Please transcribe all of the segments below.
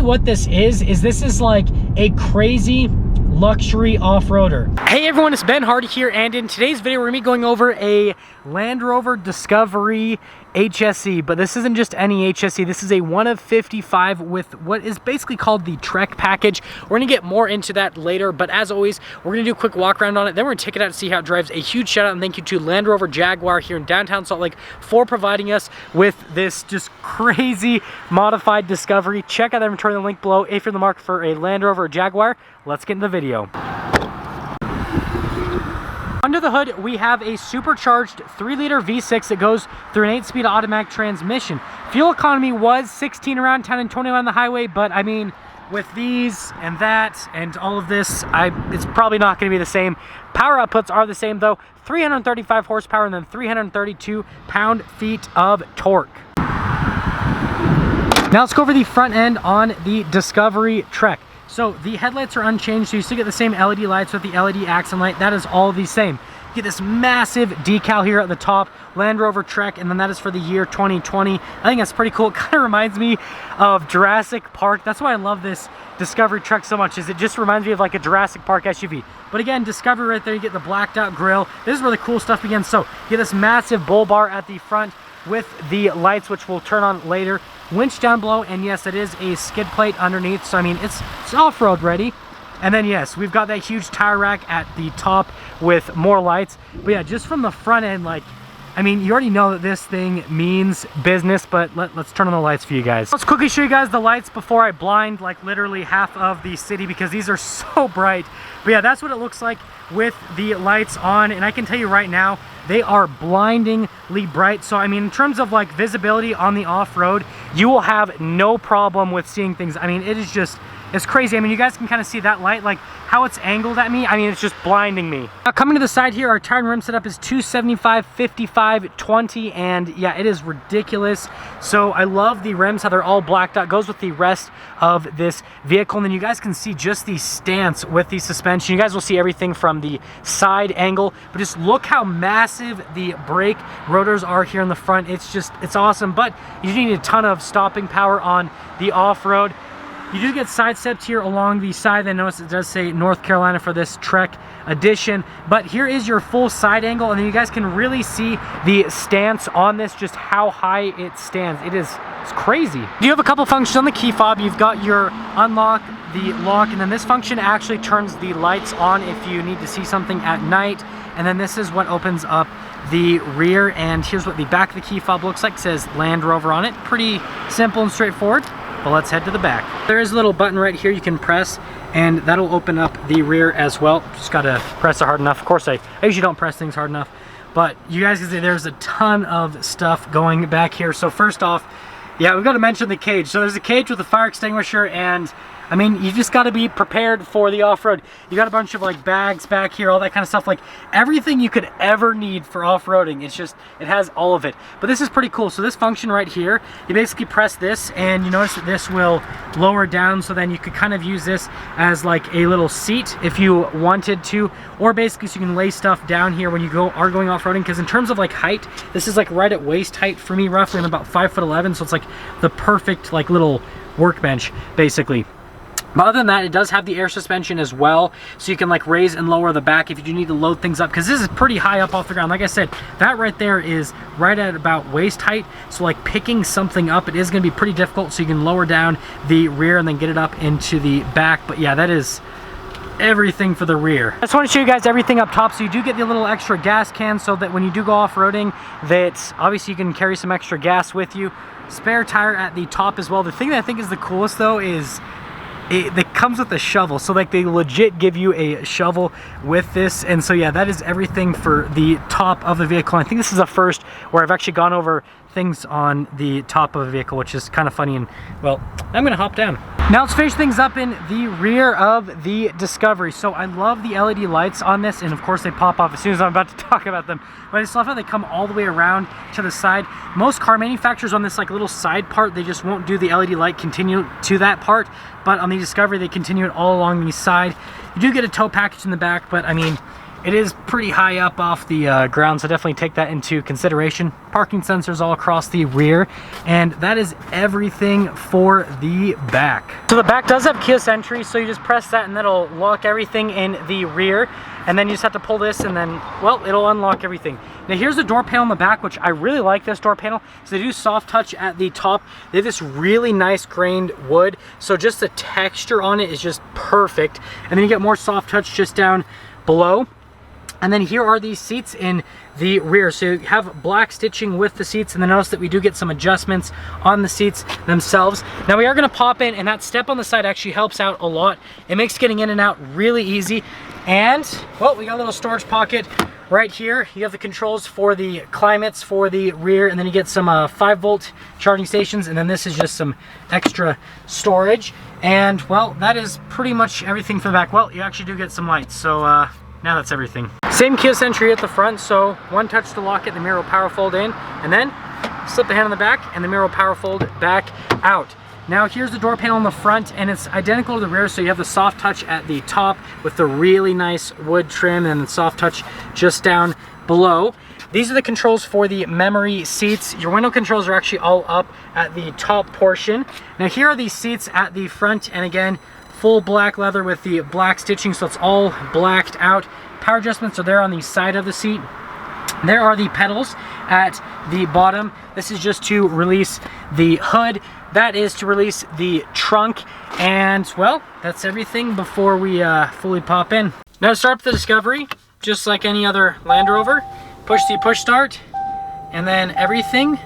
what this is like a crazy luxury off-roader. Hey everyone, it's Ben Hardy here, and in today's video we're gonna be going over a Land Rover Discovery HSE, but this isn't just any HSE. This is a 1 of 55 with what is basically called the Trek package. We're gonna get more into that later, but as always, we're gonna do a quick walk around on it, then we're gonna take it out to see how it drives. A huge shout out and thank you to Land Rover Jaguar here in downtown Salt Lake for providing us with this just crazy modified Discovery. Check out the inventory in the link below if you're in the market for a Land Rover or Jaguar. Let's get into the video. Under the hood, we have a supercharged 3-liter V6 that goes through an 8-speed automatic transmission. Fuel economy was 16 around town and 21 on the highway, but I mean, with these and that and all of this, it's probably not going to be the same. Power outputs are the same though, 335 horsepower and then 332 pound-feet of torque. Now let's go over the front end on the Discovery Trek. So the headlights are unchanged, so you still get the same LED lights with the LED accent light. That is all the same. You get this massive decal here at the top, Land Rover Trek, and then that is for the year 2020. I think that's pretty cool. It kind of reminds me of Jurassic Park. That's why I love this Discovery Trek so much, is it just reminds me of like a Jurassic Park SUV. But again, Discovery right there, you get the blacked out grille. This is where the cool stuff begins. So you get this massive bull bar at the front with the lights, which we'll turn on later. Winch down below, and yes, it is a skid plate underneath, so I mean it's off-road ready. And then yes, we've got that huge tire rack at the top with more lights. But yeah, just from the front end, like, I mean, you already know that this thing means business, but let's turn on the lights for you guys. Let's quickly show you guys the lights before I blind like literally half of the city, because these are so bright. But yeah, that's what it looks like with the lights on, and I can tell you right now, they are blindingly bright. So I mean, in terms of like visibility on the off-road, you will have no problem with seeing things. I mean, it is just, it's crazy. I mean, you guys can kind of see that light, like how it's angled at me. I mean, it's just blinding me. Now coming to the side here, our tire and rim setup is 275, 55, 20, and yeah, it is ridiculous. So I love the rims, how they're all blacked out, goes with the rest of this vehicle. And then you guys can see just the stance with the suspension. You guys will see everything from the side angle, but just look how massive the brake rotors are here in the front. It's just, it's awesome, but you do need a ton of stopping power on the off-road. You do get side steps here along the side. I notice it does say North Carolina for this Trek edition, but here is your full side angle, and then you guys can really see the stance on this, just how high it stands. It's crazy. You have a couple functions on the key fob. You've got your unlock, the lock, and then this function actually turns the lights on if you need to see something at night. And then this is what opens up the rear, and here's what the back of the key fob looks like. It says Land Rover on it. Pretty simple and straightforward. But let's head to the back. There is a little button right here you can press, and that'll open up the rear as well. Just gotta press it hard enough. Of course, I usually don't press things hard enough, but you guys can see there's a ton of stuff going back here. So first off, yeah, we've got to mention the cage. So there's a cage with a fire extinguisher, and I mean, you just got to be prepared for the off-road. You got a bunch of like bags back here, all that kind of stuff, like everything you could ever need for off-roading. It's just, it has all of it. But this is pretty cool. So this function right here, you basically press this, and you notice that this will lower down, so then you could kind of use this as like a little seat if you wanted to, or basically so you can lay stuff down here when you are going off-roading. Because in terms of like height, this is like right at waist height for me roughly. I'm about 5'11", so it's like the perfect like little workbench basically. But other than that, it does have the air suspension as well, so you can like raise and lower the back if you do need to load things up, because this is pretty high up off the ground. Like I said, that right there is right at about waist height, so like picking something up, it is going to be pretty difficult, so you can lower down the rear and then get it up into the back. But yeah, that is everything for the rear. I just want to show you guys everything up top. So you do get the little extra gas can, so that when you do go off-roading, that obviously you can carry some extra gas with you. Spare tire at the top as well. The thing that I think is the coolest though is it comes with a shovel, so like they legit give you a shovel with this. And so yeah, that is everything for the top of the vehicle. I think this is a first where I've actually gone over things on the top of a vehicle, which is kind of funny. And well, I'm gonna hop down. Now let's finish things up in the rear of the Discovery. So I love the LED lights on this, and of course they pop off as soon as I'm about to talk about them. But I just love how they come all the way around to the side. Most car manufacturers on this like little side part, they just won't do the LED light continue to that part. But on the Discovery, they continue it all along the side. You do get a tow package in the back, but I mean, It is pretty high up off the ground, so definitely take that into consideration. Parking sensors all across the rear, and that is everything for the back. So the back does have keyless entry, so you just press that and that'll lock everything in the rear, and then you just have to pull this and then, well, it'll unlock everything. Now here's the door panel in the back, which I really like this door panel. So they do soft touch at the top. They have this really nice grained wood, so just the texture on it is just perfect. And then you get more soft touch just down below. And then here are these seats in the rear. So you have black stitching with the seats, and then notice that we do get some adjustments on the seats themselves. Now we are gonna pop in, and that step on the side actually helps out a lot. It makes getting in and out really easy. And, well, we got a little storage pocket right here. You have the controls for the climates for the rear, and then you get some 5-volt charging stations, and then this is just some extra storage. And, well, that is pretty much everything for the back. Well, you actually do get some lights, so now that's everything. Same keyless entry at the front, so one touch to lock it, the mirror will power fold in, and then slip the hand on the back, and the mirror will power fold back out. Now here's the door panel in the front, and it's identical to the rear, so you have the soft touch at the top with the really nice wood trim, and the soft touch just down below. These are the controls for the memory seats. Your window controls are actually all up at the top portion. Now here are these seats at the front, and again, full black leather with the black stitching, so it's all blacked out. Power adjustments are there on the side of the seat. There are the pedals at the bottom. This is just to release the hood. That is to release the trunk. And, well, that's everything before we fully pop in. Now to start up the Discovery, just like any other Land Rover, push the push start, and then everything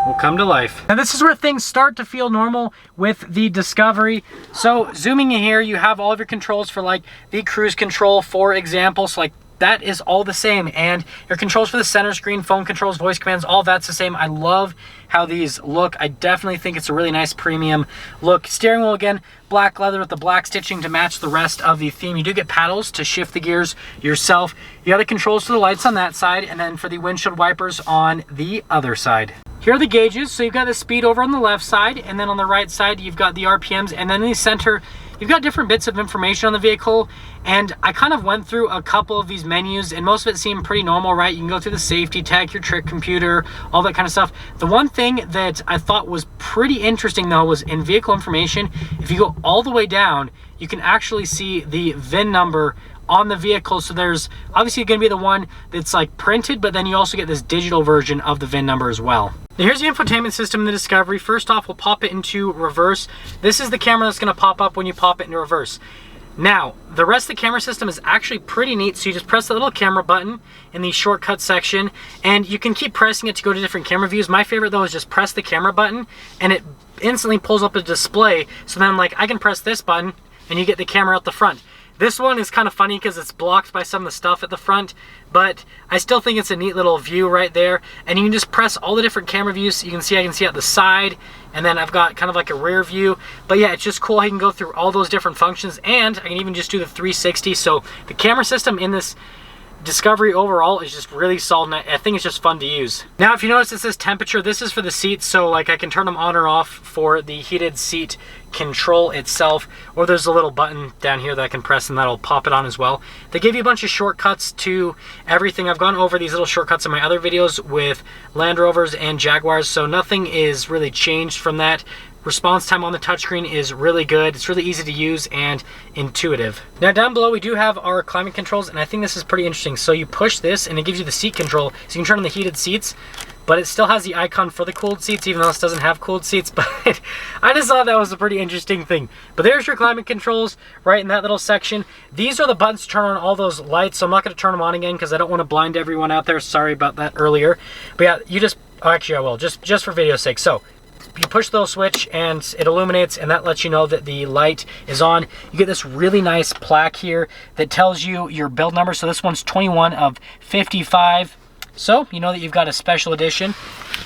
will come to life. Now this is where things start to feel normal with the Discovery. So zooming in here, you have all of your controls for like the cruise control, for example. So like that is all the same, and your controls for the center screen, phone controls, voice commands, all that's the same. I love how these look. I definitely think it's a really nice premium look. Steering wheel, again, black leather with the black stitching to match the rest of the theme. You do get paddles to shift the gears yourself. You got the controls for the lights on that side, and then for the windshield wipers on the other side. Here are the gauges. So you've got the speed over on the left side, and then on the right side you've got the RPMs, and then in the center you've got different bits of information on the vehicle. And I kind of went through a couple of these menus, and most of it seemed pretty normal, right? You can go through the safety tech, your trick computer, all that kind of stuff. The one thing that I thought was pretty interesting though was in vehicle information. If you go all the way down, you can actually see the VIN number on the vehicle. So there's obviously going to be the one that's like printed, but then you also get this digital version of the VIN number as well. Now here's the infotainment system in the Discovery. First off, we'll pop it into reverse. This is the camera that's going to pop up when you pop it into reverse. Now, the rest of the camera system is actually pretty neat. So you just press the little camera button in the shortcut section, and you can keep pressing it to go to different camera views. My favorite though is just press the camera button and it instantly pulls up a display. So then like I can press this button and you get the camera out the front. This one is kind of funny because it's blocked by some of the stuff at the front, but I still think it's a neat little view right there. And you can just press all the different camera views. You can see I can see out the side, and then I've got kind of like a rear view. But yeah, it's just cool. I can go through all those different functions, and I can even just do the 360. So the camera system in this Discovery overall is just really solid, and I think it's just fun to use. Now if you notice it says temperature, this is for the seats, so like I can turn them on or off for the heated seat control itself, or there's a little button down here that I can press and that'll pop it on as well. They give you a bunch of shortcuts to everything. I've gone over these little shortcuts in my other videos with Land Rovers and Jaguars, so nothing is really changed from that. Response time on the touchscreen is really good. It's really easy to use and intuitive. Now down below we do have our climate controls, and I think this is pretty interesting. So you push this and it gives you the seat control, so you can turn on the heated seats, but it still has the icon for the cooled seats, even though this doesn't have cooled seats. But I just thought that was a pretty interesting thing. But there's your climate controls right in that little section. These are the buttons to turn on all those lights, so I'm not going to turn them on again because I don't want to blind everyone out there. Sorry about that earlier. But yeah, you just, oh, actually I will, just for video's sake. So you push the little switch and it illuminates, and that lets you know that the light is on. You get this really nice plaque here that tells you your build number. So this one's 21 of 55. So you know that you've got a special edition.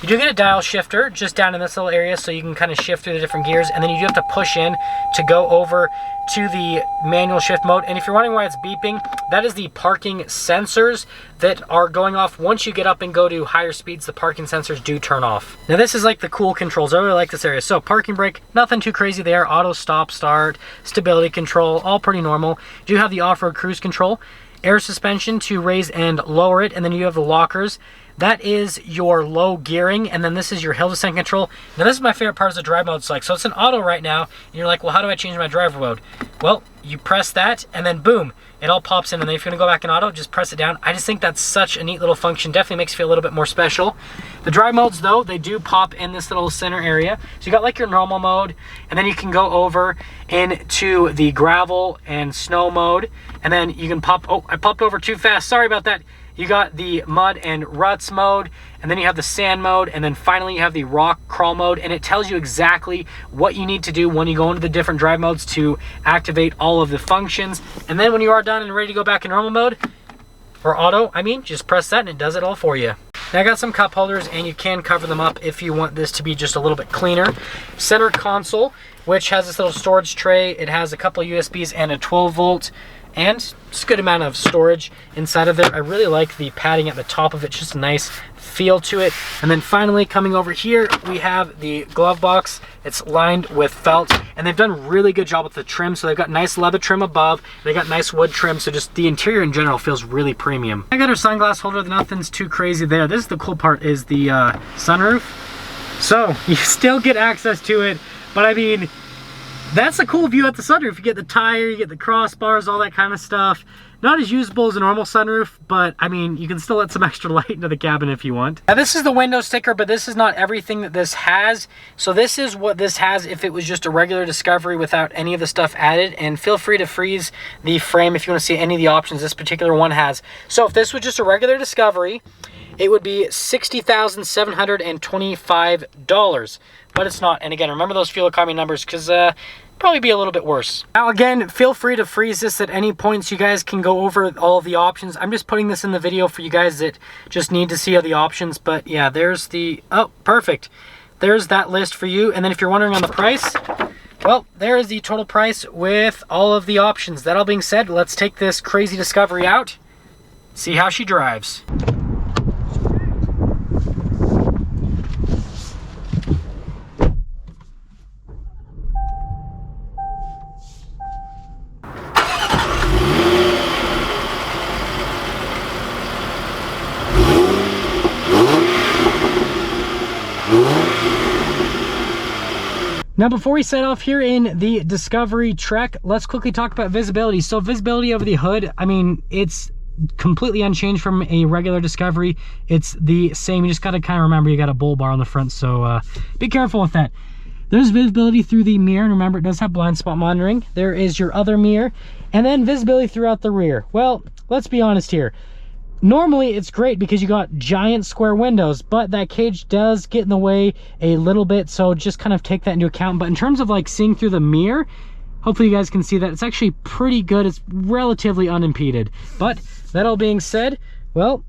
You do get a dial shifter just down in this little area, so you can kind of shift through the different gears, and then you do have to push in to go over to the manual shift mode. And if you're wondering why it's beeping, that is the parking sensors that are going off. Once you get up and go to higher speeds, the parking sensors do turn off. Now this is like the cool controls. I really like this area. So parking brake, nothing too crazy there. Auto stop start, stability control, all pretty normal. You do have the off-road cruise control. air suspension to raise and lower it, and then you have the lockers. That is your low gearing, and then this is your hill descent control. Now this is my favorite part of the drive mode select. So it's an auto right now, and you're like, well, how do I change my driver mode? Well, you press that, and then boom, it all pops in, and then if you're gonna go back in auto, just press it down. I just think that's such a neat little function. Definitely makes you feel a little bit more special. The drive modes though, they do pop in this little center area. So you got like your normal mode, and then you can go over into the gravel and snow mode, and then you can pop, oh, I popped over too fast, sorry about that. You got the mud and ruts mode, and then you have the sand mode, and then finally you have the rock crawl mode, and it tells you exactly what you need to do when you go into the different drive modes to activate all of the functions. And then when you are done and ready to go back in normal mode, or auto, I mean, just press that and it does it all for you. Now I got some cup holders, and you can cover them up if you want this to be just a little bit cleaner. Center console, which has this little storage tray. It has a couple USBs and a 12 volt. And it's a good amount of storage inside of there. I really like the padding at the top of it, just a nice feel to it. And then finally coming over here, we have the glove box. It's lined with felt, and they've done a really good job with the trim. So they've got nice leather trim above, they got nice wood trim, so just the interior in general feels really premium. I got our sunglass holder, nothing's too crazy there. This is the cool part, is the sunroof. So you still get access to it, but I mean, that's a cool view at the sunroof. You get the tire, you get the crossbars, all that kind of stuff. Not as usable as a normal sunroof, but I mean, you can still let some extra light into the cabin if you want. Now this is the window sticker, but this is not everything that this has. So this is what this has if it was just a regular Discovery without any of the stuff added. And feel free to freeze the frame if you want to see any of the options this particular one has. So if this was just a regular Discovery, it would be $60,725, but it's not. And again, remember those fuel economy numbers, because probably be a little bit worse. Now again, feel free to freeze this at any points. You guys can go over all of the options. I'm just putting this in the video for you guys that just need to see all the options. But yeah, there's the, oh, perfect. There's that list for you. And then if you're wondering on the price, well, there is the total price with all of the options. That all being said, let's take this crazy Discovery out, see how she drives. Now before we set off here in the Discovery Trek, let's quickly talk about visibility. So visibility over the hood, I mean, it's completely unchanged from a regular Discovery. It's the same. You just got to kind of remember you got a bull bar on the front, so be careful with that. There's visibility through the mirror, and remember it does have blind spot monitoring. There is your other mirror, and then visibility throughout the rear. Well, let's be honest here. Normally it's great because you got giant square windows, but that cage does get in the way a little bit, so just kind of take that into account. But in terms of like seeing through the mirror, hopefully you guys can see that it's actually pretty good. It's relatively unimpeded. But that all being said, well,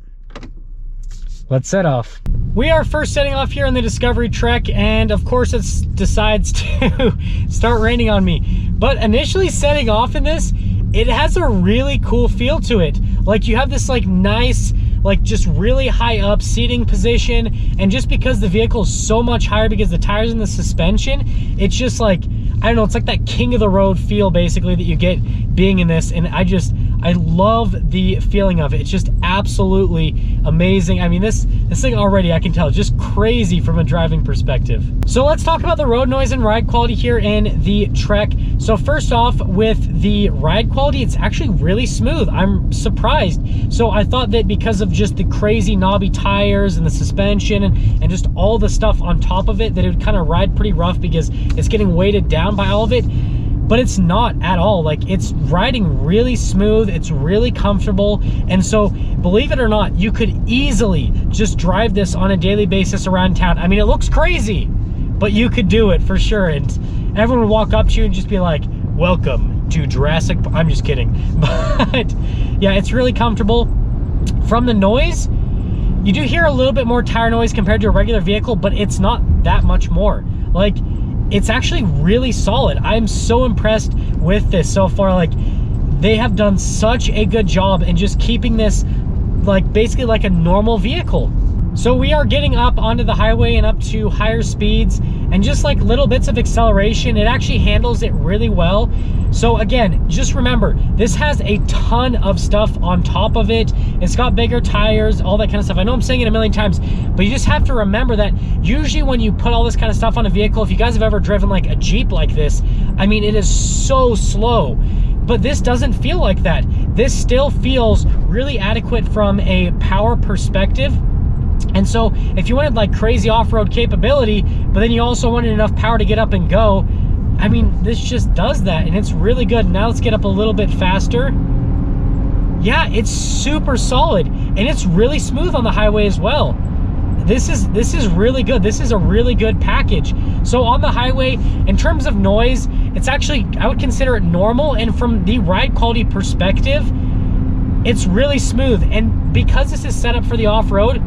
let's set off. We are first setting off here on the Discovery Trek, and of course it decides to start raining on me. But initially setting off in this, it has a really cool feel to it. Like you have this like nice, like just really high up seating position, and just because the vehicle is so much higher because the tires and the suspension, it's just like, I don't know, it's like that king of the road feel basically that you get being in this. And I love the feeling of it. It's just absolutely amazing. I mean, this thing already, I can tell, just crazy from a driving perspective. So let's talk about the road noise and ride quality here in the Trek. So first off, with the ride quality, it's actually really smooth. I'm surprised. So I thought that because of just the crazy knobby tires and the suspension and just all the stuff on top of it, that it would kind of ride pretty rough because it's getting weighted down by all of it. But it's not at all. Like, it's riding really smooth, it's really comfortable. And so believe it or not, you could easily just drive this on a daily basis around town. I mean, it looks crazy, but you could do it for sure. And everyone would walk up to you and just be like, welcome to Jurassic Park. I'm just kidding. But yeah, it's really comfortable. From the noise, you do hear a little bit more tire noise compared to a regular vehicle, but it's not that much more. Like, it's actually really solid. I'm so impressed with this so far. Like, they have done such a good job in just keeping this like basically like a normal vehicle. So we are getting up onto the highway and up to higher speeds, and just like little bits of acceleration, it actually handles it really well. So again, just remember, this has a ton of stuff on top of it. It's got bigger tires, all that kind of stuff. I know I'm saying it a million times, but you just have to remember that usually when you put all this kind of stuff on a vehicle, if you guys have ever driven like a Jeep like this, I mean, it is so slow. But this doesn't feel like that. This still feels really adequate from a power perspective. And so if you wanted like crazy off-road capability, but then you also wanted enough power to get up and go, I mean, this just does that, and it's really good. Now let's get up a little bit faster. Yeah, it's super solid, and it's really smooth on the highway as well. This is really good. This is a really good package. So on the highway, in terms of noise, it's actually, I would consider it normal, and from the ride quality perspective, it's really smooth. And because this is set up for the off-road,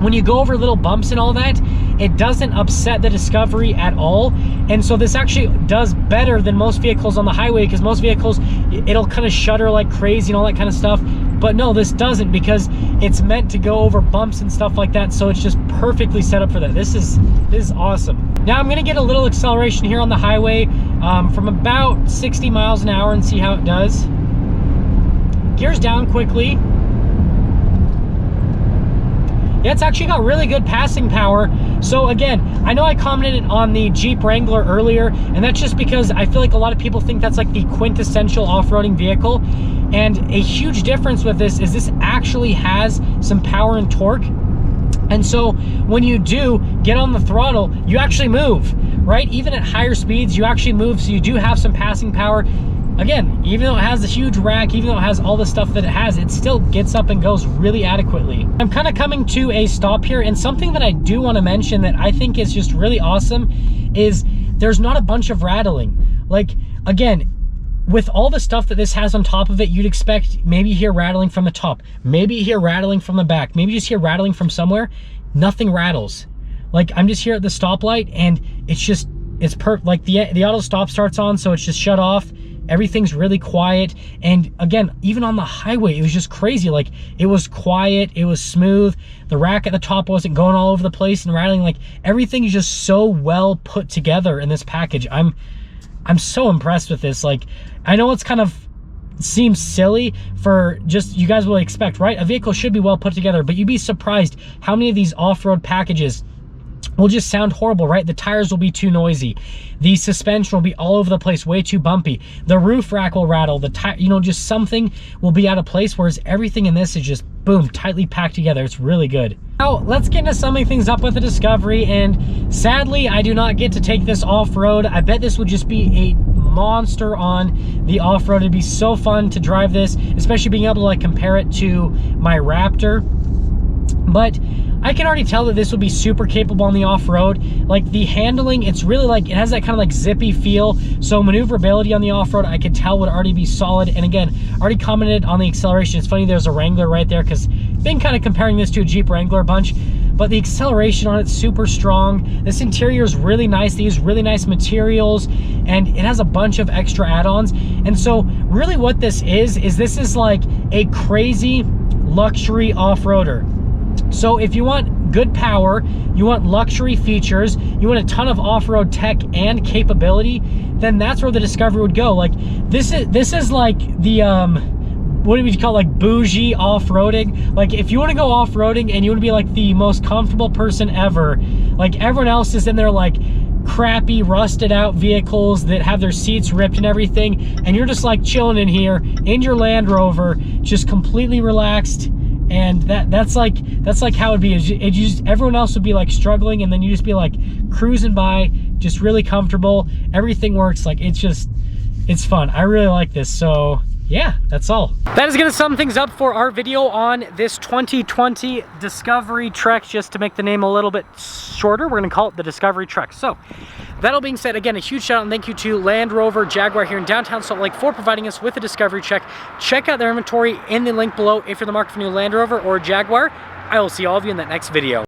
when you go over little bumps and all that, it doesn't upset the Discovery at all. And so this actually does better than most vehicles on the highway, because most vehicles, it'll kind of shudder like crazy and all that kind of stuff. But no, this doesn't, because it's meant to go over bumps and stuff like that. So it's just perfectly set up for that. This is awesome. Now I'm gonna get a little acceleration here on the highway from about 60 miles an hour and see how it does. Gears down quickly. Yeah, it's actually got really good passing power. So again, I know I commented on the Jeep Wrangler earlier, and that's just because I feel like a lot of people think that's like the quintessential off-roading vehicle. And a huge difference with this is this actually has some power and torque. And so when you do get on the throttle, you actually move, right? Even at higher speeds, you actually move, so you do have some passing power. Again, even though it has a huge rack, even though it has all the stuff that it has, it still gets up and goes really adequately. I'm kind of coming to a stop here, and something that I do want to mention that I think is just really awesome is there's not a bunch of rattling. Like, again, with all the stuff that this has on top of it, you'd expect maybe you hear rattling from the top, maybe you hear rattling from the back, maybe you just hear rattling from somewhere. Nothing rattles. Like, I'm just here at the stoplight, and it's like the auto stop starts on, so it's just shut off. Everything's really quiet. And again, even on the highway, it was just crazy. Like, it was quiet, it was smooth. The rack at the top wasn't going all over the place and rattling. Like, everything is just so well put together in this package. I'm so impressed with this. Like, I know it's kind of seems silly for just, you guys will expect, right? A vehicle should be well put together, but you'd be surprised how many of these off-road packages will just sound horrible, right? The tires will be too noisy. The suspension will be all over the place, way too bumpy. The roof rack will rattle. The tire, you know, just something will be out of place, whereas everything in this is just, boom, tightly packed together. It's really good. Now, let's get into summing things up with the Discovery, and sadly, I do not get to take this off-road. I bet this would just be a monster on the off-road. It'd be so fun to drive this, especially being able to like compare it to my Raptor. But I can already tell that this will be super capable on the off-road. Like, the handling, it's really like, it has that kind of like zippy feel. So maneuverability on the off-road, I could tell would already be solid. And again, already commented on the acceleration. It's funny there's a Wrangler right there, because been kind of comparing this to a Jeep Wrangler a bunch. But the acceleration on it's super strong. This interior is really nice. They use really nice materials, and it has a bunch of extra add-ons. And so really what this is this is like a crazy luxury off-roader. So if you want good power, you want luxury features, you want a ton of off-road tech and capability, then that's where the Discovery would go. Like, this is like the what do we call, like, bougie off-roading? Like, if you want to go off-roading and you want to be like the most comfortable person ever, like everyone else is in their like crappy rusted out vehicles that have their seats ripped and everything, and you're just like chilling in here in your Land Rover, just completely relaxed. And that's like how it'd be. It just, everyone else would be like struggling, and then you just be like cruising by, just really comfortable. Everything works. Like, it's fun. I really like this. So yeah, that's all. That is gonna sum things up for our video on this 2020 Discovery Trek. Just to make the name a little bit shorter, we're gonna call it the Discovery Trek. So that all being said, again, a huge shout out and thank you to Land Rover Jaguar here in downtown Salt Lake for providing us with a Discovery Trek. Check out their inventory in the link below if you're in the market for a new Land Rover or Jaguar. I will see all of you in that next video.